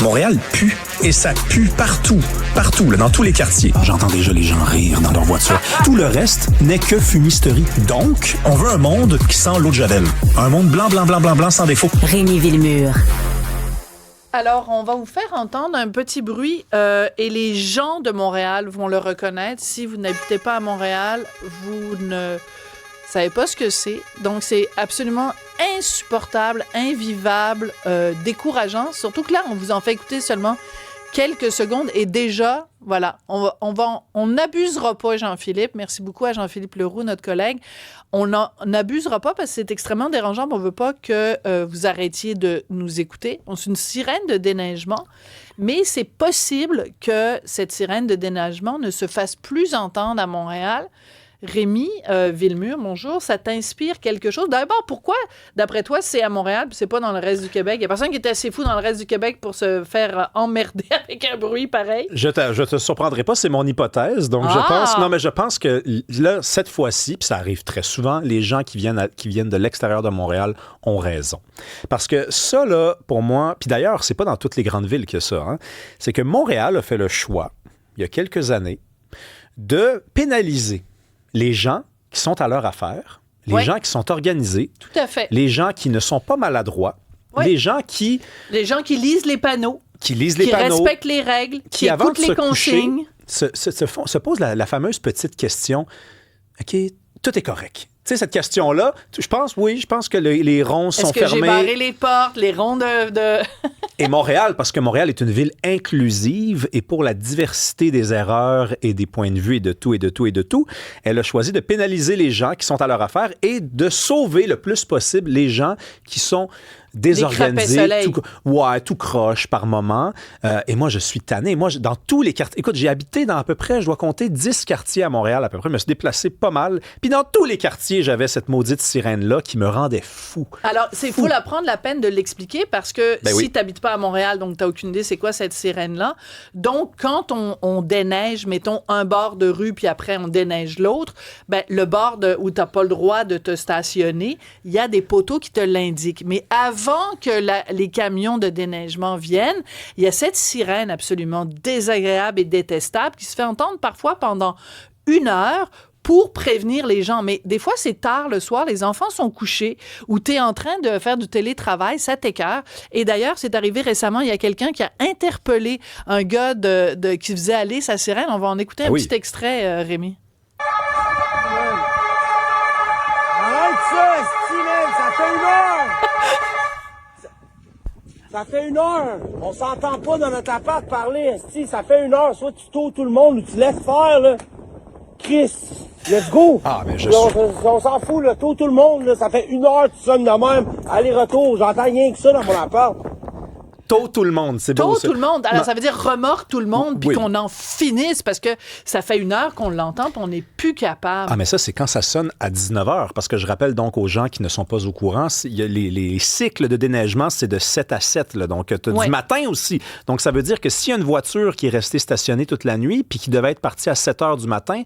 Montréal pue. Et ça pue partout. Partout, là, dans tous les quartiers. J'entends déjà les gens rire dans leur voiture. Tout le reste n'est que fumisterie. Donc, on veut un monde qui sent l'eau de Javel. Un monde blanc, blanc, blanc, blanc, blanc, sans défaut. Rémi Villemure. Alors, on va vous faire entendre un petit bruit et les gens de Montréal vont le reconnaître. Si vous n'habitez pas à Montréal, vous ne savez pas ce que c'est. Donc, c'est absolument insupportable, invivable, décourageant. Surtout que là, on vous en fait écouter seulement quelques secondes et déjà, voilà, on n'abusera pas, Jean-Philippe. Merci beaucoup à Jean-Philippe Leroux, notre collègue. On n'abusera pas parce que c'est extrêmement dérangeant. On ne veut pas que vous arrêtiez de nous écouter. C'est une sirène de déneigement, mais c'est possible que cette sirène de déneigement ne se fasse plus entendre à Montréal. Rémi Villemure, bonjour, ça t'inspire quelque chose? D'abord, pourquoi, d'après toi, c'est à Montréal puis c'est pas dans le reste du Québec? Il y a personne qui est assez fou dans le reste du Québec pour se faire emmerder avec un bruit pareil? Je te surprendrai pas, c'est mon hypothèse. Donc, je pense que là, cette fois-ci, puis ça arrive très souvent, les gens qui viennent de l'extérieur de Montréal ont raison. Parce que ça, là, pour moi, puis d'ailleurs, c'est pas dans toutes les grandes villes que ça, hein, c'est que Montréal a fait le choix, il y a quelques années, de pénaliser les gens qui sont à leur affaire, les gens qui sont organisés, tout à fait, les gens qui ne sont pas maladroits, les gens qui lisent les panneaux, qui respectent les règles, qui écoutent les consignes, se posent la fameuse petite question, OK, tout est correct. Tu sais, cette question-là, je pense que les ronds sont fermés. Est-ce que j'ai barré les portes, les ronds de... Et Montréal, parce que Montréal est une ville inclusive et pour la diversité des erreurs et des points de vue et de tout, elle a choisi de pénaliser les gens qui sont à leur affaire et de sauver le plus possible les gens qui sont désorganisés, tout croche par moment. Et moi, je suis tanné. Moi, dans tous les quartiers... Écoute, j'ai habité dans à peu près, je dois compter 10 quartiers à Montréal à peu près. Je me suis déplacé pas mal. Puis dans tous les quartiers, j'avais cette maudite sirène-là qui me rendait fou. Alors, il faut prendre la peine de l'expliquer parce que si tu n'habites pas à Montréal, donc tu n'as aucune idée c'est quoi cette sirène-là. Donc, quand on déneige, mettons, un bord de rue, puis après, on déneige l'autre, le bord où tu n'as pas le droit de te stationner, il y a des poteaux qui te l'indiquent. Mais avant que les camions de déneigement viennent, il y a cette sirène absolument désagréable et détestable qui se fait entendre parfois pendant 1 heure pour prévenir les gens. Mais des fois, c'est tard le soir, les enfants sont couchés ou tu es en train de faire du télétravail, ça t'écoeure. Et d'ailleurs, c'est arrivé récemment, il y a quelqu'un qui a interpellé un gars qui faisait aller sa sirène. On va en écouter un petit extrait, Rémi. Arrête ça, Steven, ça fait 1 heure! Ça fait 1 heure! On s'entend pas dans notre appart parler, esti. Ça fait 1 heure. Soit tu taux tout le monde ou tu laisses faire, là. Chris, let's go! Ah, mais on s'en fout, là. Tôt tout le monde, là. Ça fait 1 heure, tu sonnes de même. Aller-retour, j'entends rien que ça dans mon appart. Tôt tout le monde, c'est beau ça. Tout le monde. Alors, ça veut dire remorque tout le monde, puis qu'on en finisse, parce que ça fait 1 heure qu'on l'entend, puis on n'est plus capable. Ah, mais ça, c'est quand ça sonne à 19h, parce que je rappelle donc aux gens qui ne sont pas au courant, il y a les cycles de déneigement, c'est de 7 à 7, là, donc tu as du matin aussi. Donc, ça veut dire que s'il y a une voiture qui est restée stationnée toute la nuit, puis qui devait être partie à 7h du matin,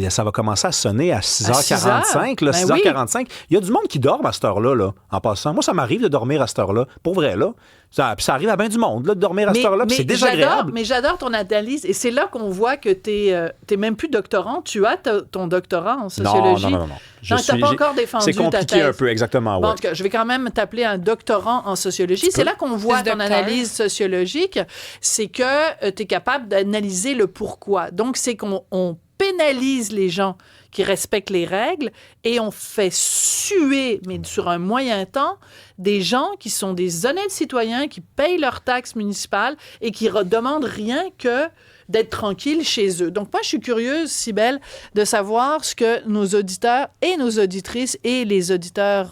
ça va commencer à sonner à 6h45, là, 6h45. Il y a du monde qui dort à cette heure-là, là, en passant. Moi, ça m'arrive de dormir à cette heure-là, pour vrai, là. Ça arrive à bien du monde, là, de dormir à cette heure-là, puis c'est désagréable. Mais j'adore ton analyse, et c'est là qu'on voit que t'es même plus doctorant, tu as ton doctorat en sociologie. Non. Tu n'as pas encore défendu ta thèse. C'est compliqué un peu, exactement, Bon, en tout cas, je vais quand même t'appeler un doctorant en sociologie. C'est là qu'on voit ton analyse sociologique, c'est que tu es capable d'analyser le pourquoi. Donc, c'est qu'on pénalise les gens qui respectent les règles et on fait suer, mais sur un moyen temps, des gens qui sont des honnêtes citoyens, qui payent leurs taxes municipales et qui ne demandent rien que d'être tranquilles chez eux. Donc, moi, je suis curieuse, Cybèle, de savoir ce que nos auditeurs et nos auditrices et les auditeurs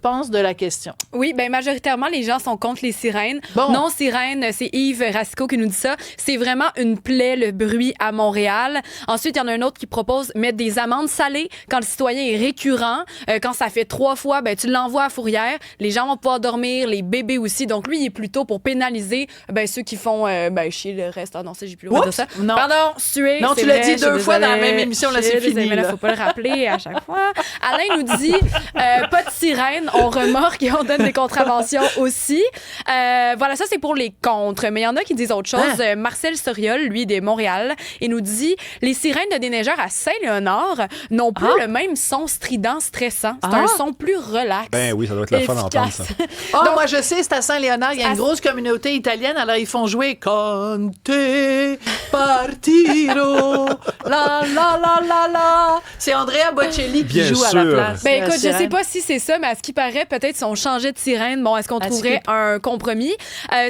pensent de la question. Oui, bien, majoritairement, les gens sont contre les sirènes. Bon. Non, sirène, c'est Yves Racicot qui nous dit ça. C'est vraiment une plaie, le bruit à Montréal. Montréal. Ensuite, il y en a un autre qui propose mettre des amendes salées quand le citoyen est récurrent. Quand ça fait 3 fois, ben, tu l'envoies à fourrière. Les gens vont pouvoir dormir, les bébés aussi. Donc, lui, il est plutôt pour pénaliser ceux qui font chier le reste. Ah non, ça, j'ai plus le droit de dire ça. Non. Pardon, suer. Non, c'est tu l'as vrai, dit 2 fois dans la même émission, là, c'est fini. Il faut pas le rappeler à chaque fois. Alain nous dit pas de sirène, on remorque et on donne des contraventions aussi. Voilà, ça, c'est pour les contre. Mais il y en a qui disent autre chose. Marcel Soriol, lui, de Montréal, il nous dit les sirènes de déneigeurs à Saint-Léonard n'ont plus le même son strident stressant. C'est un son plus relax. Ben oui, ça doit être le fun d'entendre ça. Donc, moi, je sais, c'est à Saint-Léonard. Il y a une grosse communauté italienne. Alors, ils font jouer Conte Partiro. La, la, la, la, la. C'est Andrea Bocelli qui Bien joue sûr. à la place. Ben écoute, je sirène. sais pas si c'est ça, mais à ce qui paraît, peut-être si on changeait de sirène, est-ce qu'on trouverait un compromis?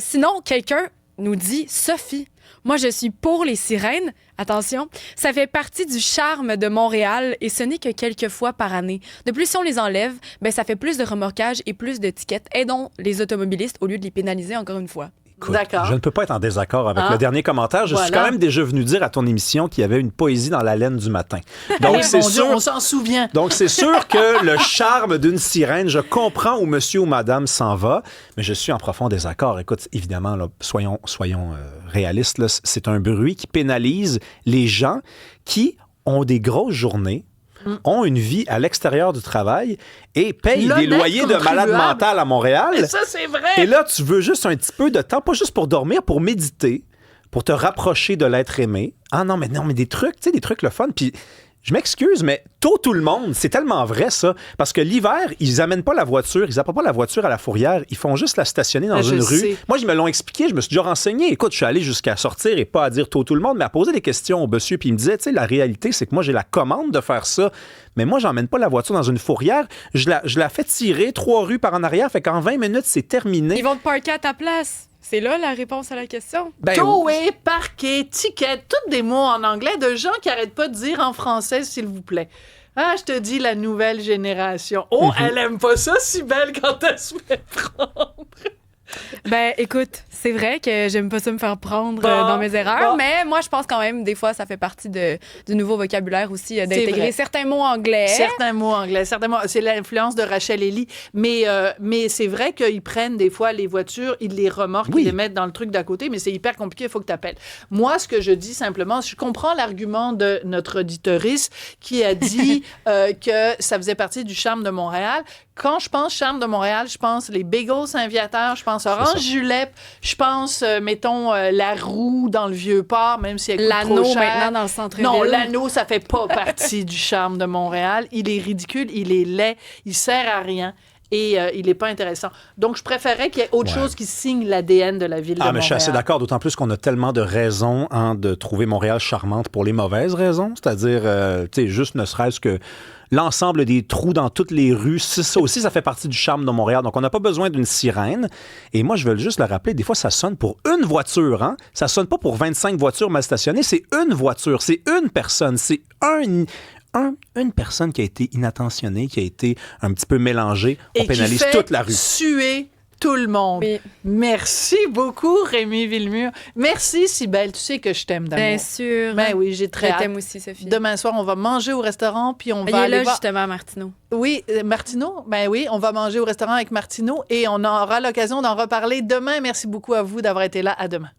Sinon, quelqu'un nous dit Sophie, moi je suis pour les sirènes. Attention, ça fait partie du charme de Montréal et ce n'est que quelques fois par année. De plus, si on les enlève, ça fait plus de remorquage et plus de tickets. Aidons les automobilistes au lieu de les pénaliser encore une fois. Écoute, D'accord. je ne peux pas être en désaccord avec le dernier commentaire. Je suis Voilà. quand même déjà venu dire à ton émission qu'il y avait une poésie dans la laine du matin. Donc, Eh, c'est mon Dieu, sûr. on s'en souvient. Donc, c'est sûr que le charme d'une sirène, je comprends où monsieur ou madame s'en va, mais je suis en profond désaccord. Écoute, évidemment, là, soyons réalistes, là, c'est un bruit qui pénalise les gens qui ont des grosses journées, ont une vie à l'extérieur du travail et payent des L'honnête loyers de malade contribuable. mental à Montréal. Et ça, c'est vrai. Et là, tu veux juste un petit peu de temps, pas juste pour dormir, pour méditer, pour te rapprocher de l'être aimé. Ah non, mais des trucs, tu sais, des trucs le fun. Puis je m'excuse, mais tôt tout le monde, c'est tellement vrai ça. Parce que l'hiver, ils amènent pas la voiture, ils apportent pas la voiture à la fourrière, ils font juste la stationner dans Je une rue. sais. Moi, ils me l'ont expliqué, je me suis déjà renseigné. Écoute, je suis allé jusqu'à sortir et pas à dire tôt tout le monde, mais à poser des questions au monsieur. Puis il me disait, tu sais, la réalité, c'est que moi, j'ai la commande de faire ça. Mais moi, j'emmène pas la voiture dans une fourrière. Je la fais tirer 3 rues par en arrière. Fait qu'en 20 minutes, c'est terminé. Ils vont te parker à ta place. C'est là la réponse à la question. Tower, parquet, ticket, tous des mots en anglais de gens qui n'arrêtent pas de dire en français, s'il vous plaît. Ah, je te dis, la nouvelle génération. Oh, elle aime pas ça si belle quand elle se fait prendre. Écoute, c'est vrai que j'aime pas ça me faire prendre Bon, dans mes erreurs, bon. mais moi, je pense quand même, des fois, ça fait partie du nouveau vocabulaire aussi, vrai. d'intégrer certains mots anglais. Certains mots anglais, certainement. C'est l'influence de Rachel Ellie. Mais c'est vrai qu'ils prennent des fois les voitures, ils les remorquent, Oui. ils les mettent dans le truc d'à côté, mais c'est hyper compliqué, il faut que tu appelles. Moi, ce que je dis simplement, je comprends l'argument de notre auditorice qui a dit que ça faisait partie du charme de Montréal. Quand je pense charme de Montréal, je pense les bagels Saint-Viateur, je pense Orange Julep, je pense, mettons, la roue dans le Vieux-Port, même si elle coûte trop L'anneau cher. maintenant dans le centre-ville. Non, l'anneau, ça fait pas partie du charme de Montréal. Il est ridicule, il est laid, il sert à rien et il est pas intéressant. Donc, je préférais qu'il y ait autre chose qui signe l'ADN de la ville de Montréal. Mais je suis assez d'accord, d'autant plus qu'on a tellement de raisons de trouver Montréal charmante pour les mauvaises raisons. C'est-à-dire, tu sais, juste ne serait-ce que l'ensemble des trous dans toutes les rues, ça aussi, ça fait partie du charme de Montréal. Donc, on n'a pas besoin d'une sirène. Et moi, je veux juste le rappeler, des fois, ça sonne pour une voiture. Hein? Ça sonne pas pour 25 voitures mal stationnées. C'est une voiture, c'est une personne, c'est une personne qui a été inattentionnée, qui a été un petit peu mélangée. On Et pénalise qui fait toute la rue. suer tout le monde. Oui. Merci beaucoup, Rémi Villemur. Merci, Cybèle. Tu sais que je t'aime d'amour. Bien sûr. Ben oui, j'ai très Je hâte. t'aime aussi, Sophie. Demain soir, on va manger au restaurant, puis on Il va est aller là, voir... justement, Martineau. Oui, Martineau, ben oui, on va manger au restaurant avec Martineau et on aura l'occasion d'en reparler demain. Merci beaucoup à vous d'avoir été là. À demain.